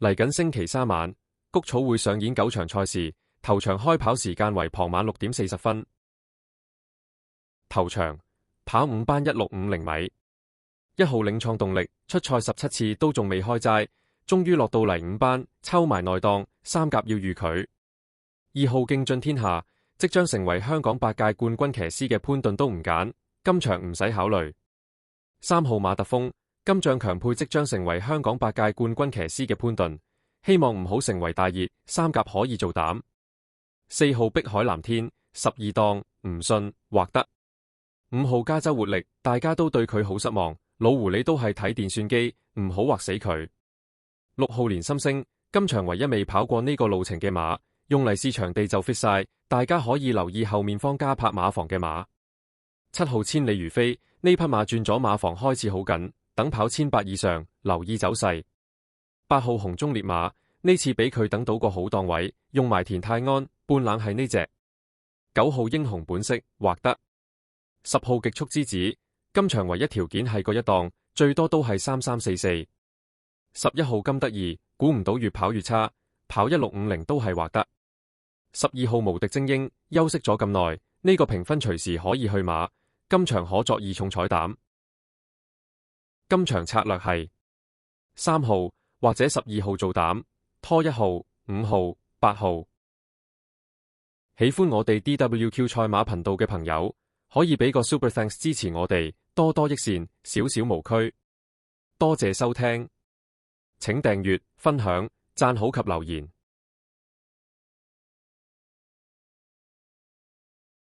嚟緊星期3晚，谷草會上演9場賽事，頭場開跑時間為傍晚6點40分。頭場跑5班1650米，1號領創動力出賽17次都仲未開齋，終於落到嚟5班抽埋內檔，三甲要遇佢。2號競進天下即將成為香港8屆冠軍騎師嘅潘頓都唔揀，今場唔使考慮。3號馬特峰金將強配即將成為香港8屆冠軍騎師嘅潘頓，希望唔好成為大熱，三甲可以做膽。4號碧海藍天12檔唔信或得。5號加州活力大家都對佢好失望，老狐狸都係睇電算機，唔好畫死佢。6號連心星今場唯一未跑過呢個路程嘅馬，用嚟試場地就 fit 晒，大家可以留意後面方加拍馬房嘅馬。7號千里如飛呢匹馬轉咗馬房開始好緊，等跑1800以上，留意走勢。8號紅中烈馬呢次俾佢等到個好檔位，用埋田泰安半冷係呢隻。9號英雄本色或得。10號極速之子今場唯一條件係個一檔，最多都係3344。11號金德義估唔到越跑越差，跑1650都係或得。12號無敵精英休息咗咁耐，呢個評分隨時可以去馬，今場可作2重彩膽。今場策略係3號或者12號做膽，拖1號、5號、8號。喜歡我哋 DWQ 賽馬頻道嘅朋友，可以俾個 Super Thanks 支持我哋，多多益善，少少無拘。多謝收聽，請訂閱、分享、讚好及留言。